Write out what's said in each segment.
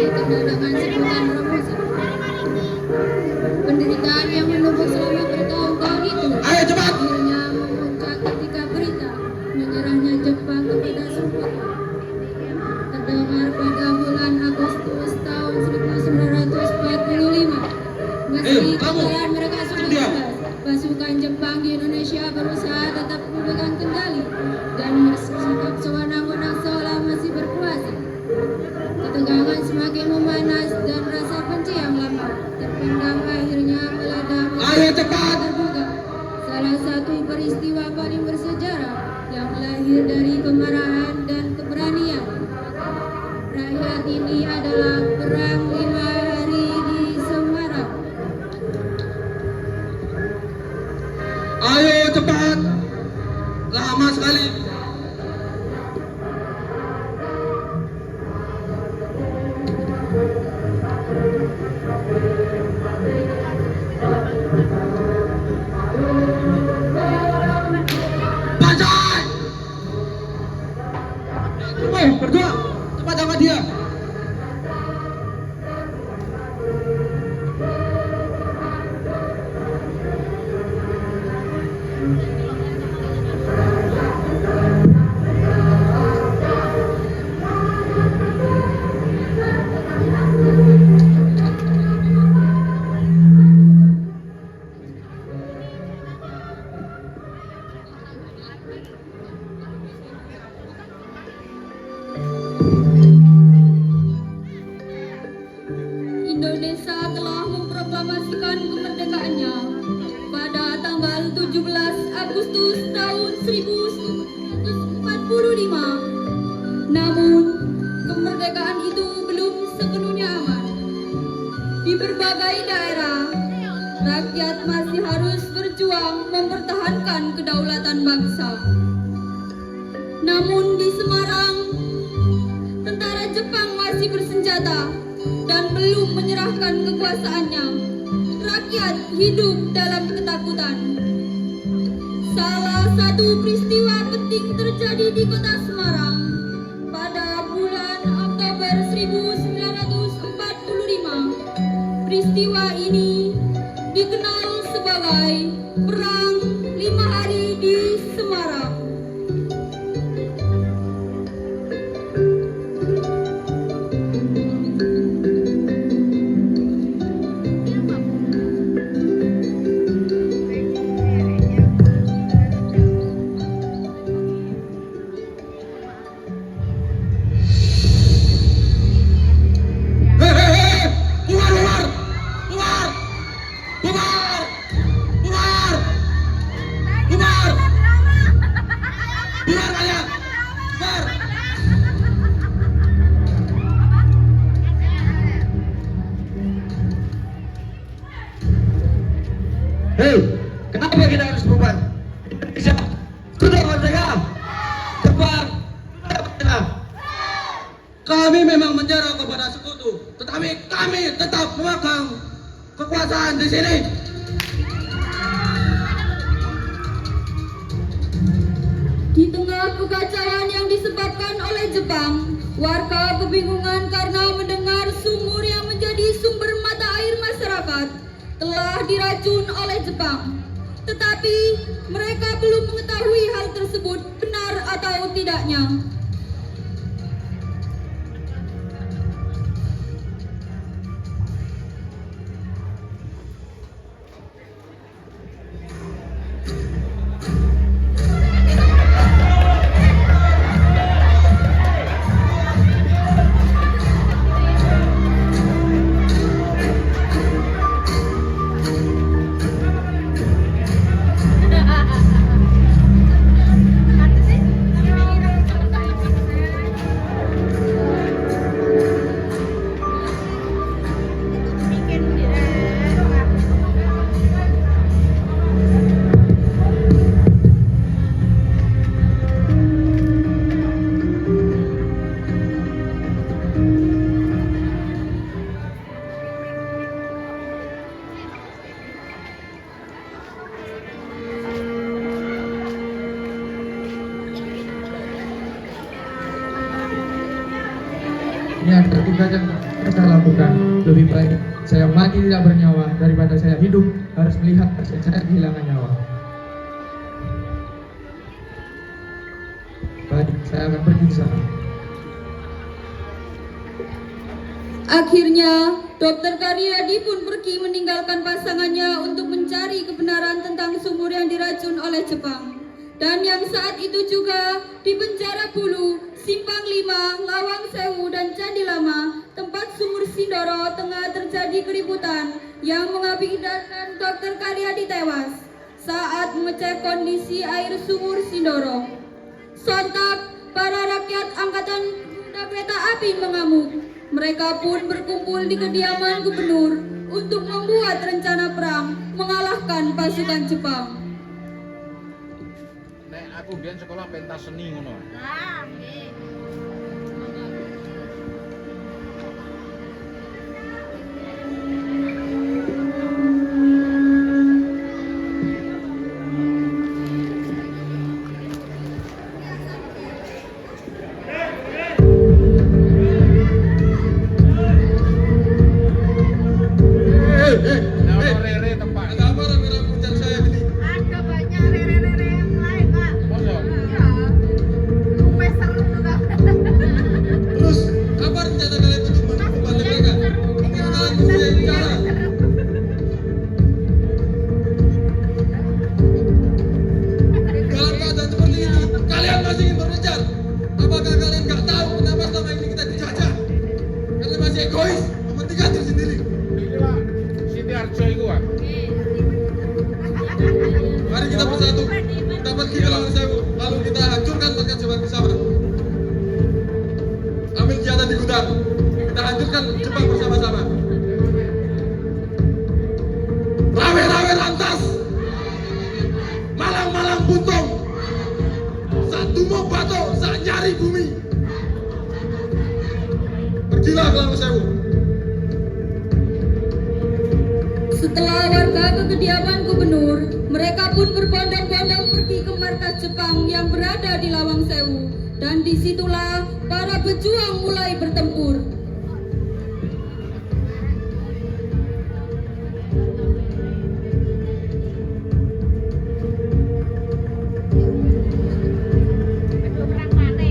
kedatangan sebutan promosi. Penderitaan yang menumpuk selama bertahun-tahun itu Ayo cepat. akhirnya memuncak ketika berita menyerahnya Jepang kepada Sekutu terdengar pada bulan Agustus tahun 1945. Meski kekalahan mereka sudah jelas, pasukan Jepang di Indonesia berusaha tetap memegang kendali dan bersikap sewenang-wenang seolah masih berkuasa. Ketegangan semakin memanas dan rasa benci yang lama terpendam akhirnya meledak terbuka. Salah satu peristiwa paling bersejarah yang lahir dari kemarahan dan keberanian rakyat ini adalah Perang 5 Hari di Semarang. Ayo cepat. Lama sekali. Bantai! Berdua, cepat sama dia. Indonesia telah memproklamasikan kemerdekaannya pada tanggal 17 Agustus tahun 1945. Namun, kemerdekaan itu belum sepenuhnya aman. Di berbagai daerah, rakyat masih harus berjuang mempertahankan kedaulatan bangsa. Namun di Semarang, tentara Jepang masih bersenjata dan belum menyerahkan kekuasaannya. Rakyat hidup dalam ketakutan. Salah satu peristiwa penting terjadi di kota Semarang pada bulan Oktober 1945. Peristiwa ini dikenal sebagai Perang 5 Hari di Semarang. Hei, kenapa kita harus berubah? Indonesia sudah merdeka. Jepang sudah merdeka. Kami memang menjara kepada sekutu, tetapi kami tetap memegang kekuasaan di sini. Di tengah kekacauan yang disebabkan oleh Jepang, warga kebingungan karena mendengar sumur yang menjadi sumber mata air masyarakat telah diracun oleh Jepang. Tetapi mereka belum mengetahui hal tersebut benar atau tidaknya. Ini adalah tugas yang saya lakukan. Lebih baik saya mati tidak bernyawa daripada saya hidup harus melihat pasien saya kehilangan nyawa. Baik, saya akan pergi ke sana. Akhirnya, Dr. Karyadi pun pergi meninggalkan pasangannya untuk mencari kebenaran tentang sumur yang diracun oleh Jepang. Dan yang saat itu juga di penjara Bulu, Simpang 5, Lawang Sewu, dan Candi Lama, tempat sumur Sindoro tengah terjadi keributan yang mengakibatkan Dr. Karyadi tewas saat mengecek kondisi air sumur Sindoro. Sontak, para rakyat angkatan kuda kereta api mengamuk. Mereka pun berkumpul di kediaman gubernur untuk membuat rencana perang mengalahkan pasukan Jepang. Nek aku biyen sekolah pentas seni ngono. Nama Rere tempat. Ada apa rame-rame mengejar saya ini? Ada banyak rere-rere yang lain, Kak. Masa? Iya. Wes seru tuh, Kak. Terus, apa rencana kalian untuk membantu mereka? Apa kalian punya cara? Dalam keadaan seperti ini, kalian masih ingin berpencar? Apakah kalian nggak tahu kenapa selama ini kita dijajah? Karena masih egois, mementingkan diri sendiri. Inilah Siti Arjo iku ah. Mari kita bersatu, kita pergi ke Lawang Sewu, lalu kita hancurkan markas Jepang bersama. Ambil senjata di gudang, kita hancurkan Jepang bersama-sama. Rawe-rawe lantas, malang-malang buntung, satu mau bato, saat nyari bumi. Pergilah ke Lawang Sewu. Setelah warga ke kediaman gubernur, mereka pun berbondong-bondong pergi ke markas Jepang yang berada di Lawang Sewu. Dan disitulah para pejuang mulai bertempur. Orang mana?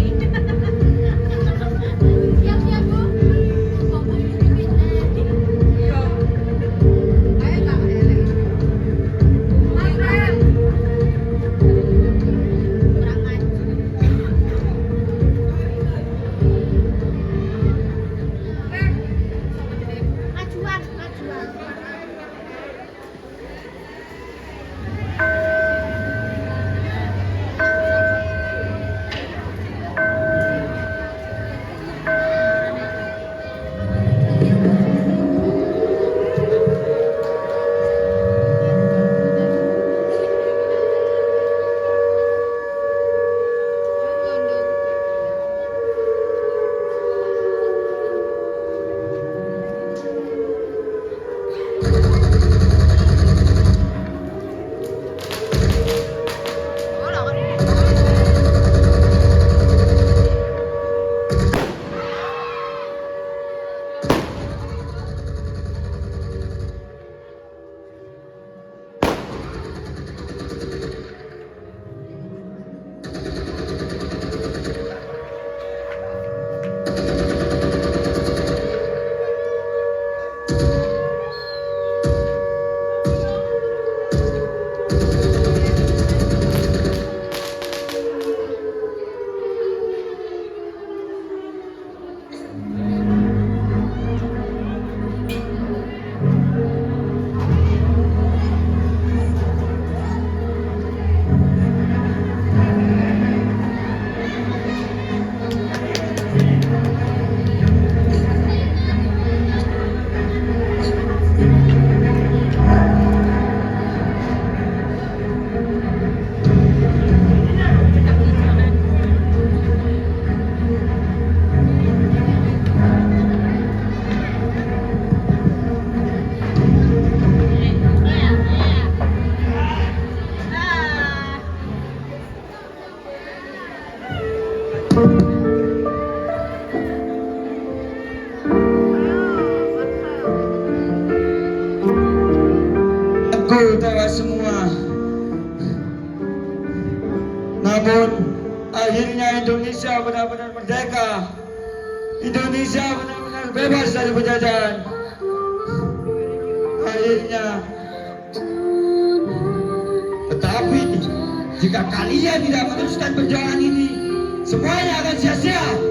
Siap-siap, Bu. Iya. Ayo, Kak. Makan. Kurang ajar. ibu tewas semua. Namun akhirnya Indonesia benar-benar merdeka. Indonesia benar-benar bebas dari penjajahan. Akhirnya. Tetapi jika kalian tidak meneruskan perjuangan ini, semuanya akan sia-sia.